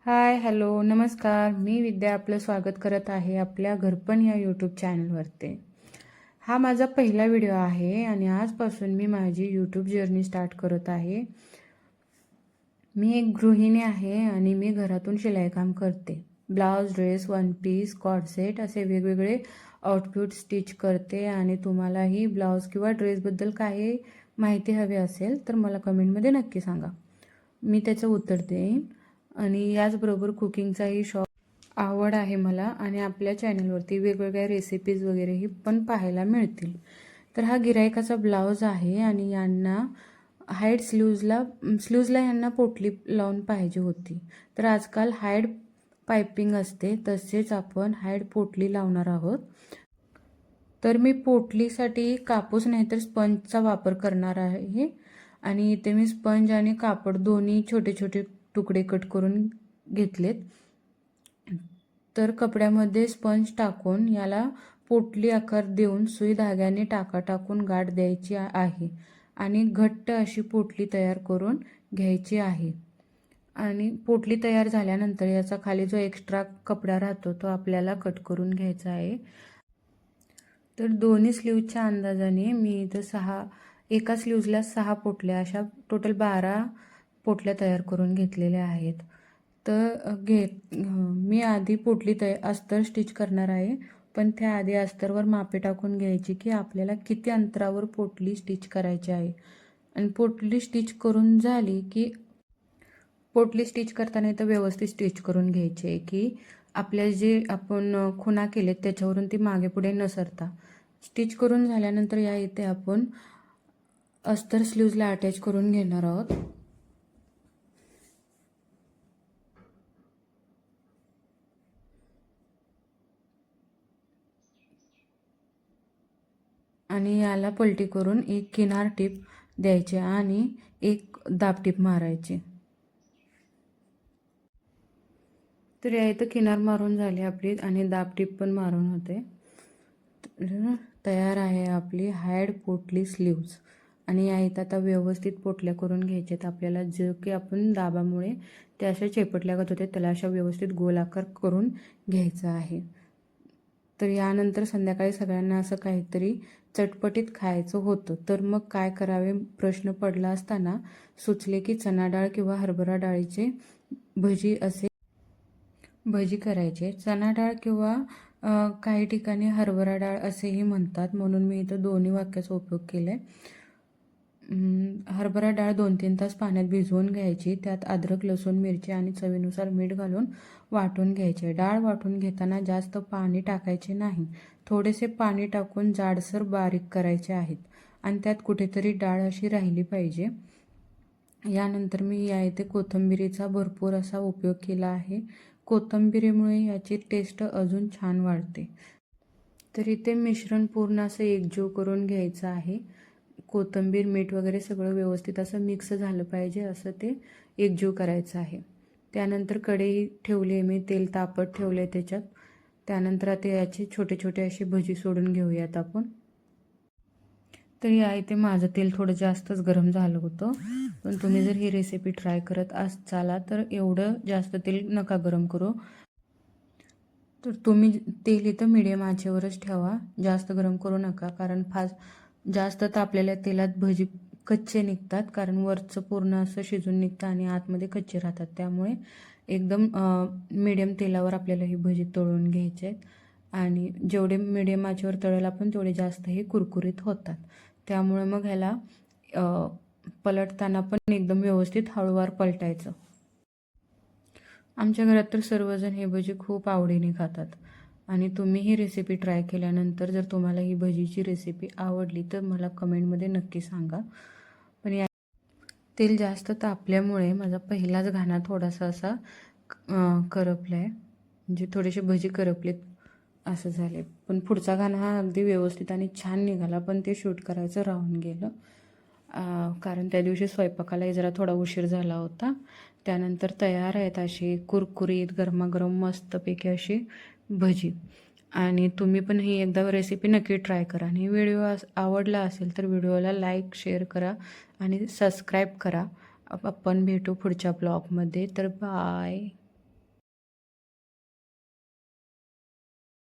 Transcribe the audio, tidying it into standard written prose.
हाय, hello, नमस्कार. मी विद्या आपलं स्वागत करत आहे आपल्या घरपण या यूट्यूब चॅनलवरती. हा माझा पहिला व्हिडिओ आहे आणि आजपासून मी माझी यूट्यूब जर्नी स्टार्ट करत आहे. मी एक गृहिणी आहे आणि मी घरातून शिलाईकाम करते. Blouse, dress, one piece, cord set असे वेगवेगळे आउटफिट स्टिच करते आणि तुम्हालाही ब्लाऊज किंवा ड्रेसबद्दल काही माहिती हवी असेल तर मला कमेंटमध्ये नक्की सांगा. मी त्याचं उत्तर देईन. आणि याचबरोबर कुकिंगचाही आवड आहे मला आणि आपल्या चॅनलवरती वेगवेगळ्या रेसिपीज वगैरेही पण पाहायला मिळतील. तर हा गिरायकाचा ब्लाऊज आहे आणि यांना हाईड स्लीव्जला यांना पोटली लावून पाहिजे होती. तर आजकाल हाईड पायपिंग असते, तसेच आपण हाईड पोटली लावणार आहोत. तर मी पोटलीसाठी कापूस नाही तर स्पंजचा वापर करणार आहे आणि इथे मी स्पंज आणि कापड दोन्ही छोटे छोटे तुकडे कट करून घेतलेत. तर कपड्यामध्ये स्पंज टाकून याला पोटली आकार देऊन सुई धाग्याने टाकून गाठ द्यायची आहे आणि घट्ट अशी पोटली तयार करून घ्यायची आहे. आणि पोटली तयार झाल्यानंतर याचा खाली जो एक्स्ट्रा कपडा राहतो तो आपल्याला कट करून घ्यायचा आहे. तर दोन्ही स्लीव्जच्या अंदाजाने मी इथं एका स्लीव्जला 6 पोटल्या अशा टोटल 12 पोटल्या तयार करून घेतलेल्या आहेत. तर मी आधी पोटली अस्तर स्टिच करणार आहे, पण त्याआधी अस्तरवर मापे टाकून घ्यायची की आपल्याला किती अंतरावर पोटली स्टिच करायची आहे. आणि पोटली स्टिच करून झाली की पोटली स्टिच करताना तर व्यवस्थित स्टिच करून घ्यायची आहे की आपल्या जे आपण खुणा केलेत त्याच्यावरून ती मागे पुढे न सरता. स्टिच करून झाल्यानंतर या इथे आपण अस्तर स्लीव्जला अटॅच करून घेणार आहोत. आणि याला पलटी करून एक किनार टीप द्यायची आणि एक दाब टीप मारायची. तर या इथं किनार मारून झाली आपली आणि दाब टीप पण मारून होते. तयार आहे आपली हाईड पोटली स्लीव्ज. आणि या इथं आता व्यवस्थित पोटल्या करून घ्यायच्यात आपल्याला. जे की आपण दाबामुळे त्या अशा चेपटल्यागत होते त्याला अशा व्यवस्थित गोल आकार करून घ्यायचा आहे. तर यानंतर संध्याकाळी सगळ्यांना असं काहीतरी चटपटीत खायचं होतं. तर मग काय करावे प्रश्न पडला असताना सुचले की चणा डाळ किंवा हरभरा डाळीचे भजी करायचे. चणा डाळ किंवा काही ठिकाणी हरभरा डाळ असेही म्हणतात, म्हणून मी इथं दोन्ही वाक्याचा उपयोग केला आहे. हरभरा डाळ 2-3 तास पाण्यात भिजवून घ्यायची. त्यात अद्रक, लसूण, मिरची आणि चवीनुसार मीठ घालून वाटून घ्यायचे. डाळ वाटून घेताना जास्त पाणी टाकायचे नाही. थोडेसे पाणी टाकून जाडसर बारीक करायचे आहेत आणि त्यात कुठेतरी डाळ अशी राहिली पाहिजे. यानंतर मी या इथे कोथिंबिरीचा भरपूर असा उपयोग केला आहे. कोथिंबिरीमुळे याची टेस्ट अजून छान वाढते. तर इथे मिश्रण पूर्ण असं एकजीव करून घ्यायचं आहे. कोथिंबीर, मीठ वगैरे सगळं व्यवस्थित असं मिक्स झालं पाहिजे, असं ते एकजीव करायचं आहे. त्यानंतर कढई ठेवली आहे मी, तेल तापत ठेवले त्याच्यात. त्यानंतर आता याचे छोटे छोटे असे भजी सोडून घेऊयात आपण. तर या इथे माझं तेल थोडं जास्तच गरम झालं होतं, पण तुम्ही जर ही रेसिपी ट्राय करत असाल तर एवढं जास्त तेल नका गरम करू. तर तुम्ही तेल इथं मिडियम आचेवरच ठेवा, जास्त गरम करू नका, कारण जास्त तापलेल्या तेलात भजी कच्चे निघतात, कारण वरचं पूर्ण असं शिजून निघतं आणि आतमध्ये कच्चे राहतात. त्यामुळे एकदम मिडियम तेलावर आपल्याला ही भजी तळून घ्यायची आहेत आणि जेवढे मिडियम आचेवर तळेल आपण तेवढे जास्त हे कुरकुरीत होतात. त्यामुळे मग ह्याला पलटताना पण एकदम व्यवस्थित हळूवार पलटायचं. आमच्या घरात तर सर्वजण हे भजी खूप आवडीने खातात आणि तुम्ही ही रेसिपी ट्राय केल्यानंतर जर तुम्हाला ही भजीची रेसिपी आवडली तर मला कमेंटमध्ये नक्की सांगा. पण या तेल जास्त तापल्यामुळे माझा पहिलाच घाणा थोडासा असा करपला आहे, म्हणजे थोडेसे भजी करपलेत असं झाले. पण पुढचा घाणा हा अगदी व्यवस्थित आणि छान निघाला, पण ते शूट करायचं राहून गेलं कारण त्या दिवशी स्वयंपाकालाही जरा थोडा उशीर झाला होता. त्यानंतर तयार आहेत अशी कुरकुरीत गरमागरम मस्तपैकी अशी भजी. आणि तुम्ही पण ही एकदा रेसिपी नक्की ट्राय करा. आणि व्हिडिओ आवडला असेल तर व्हिडिओला लाईक, शेअर करा आणि सबस्क्राईब करा. आपण भेटू पुढच्या ब्लॉगमध्ये. तर बाय.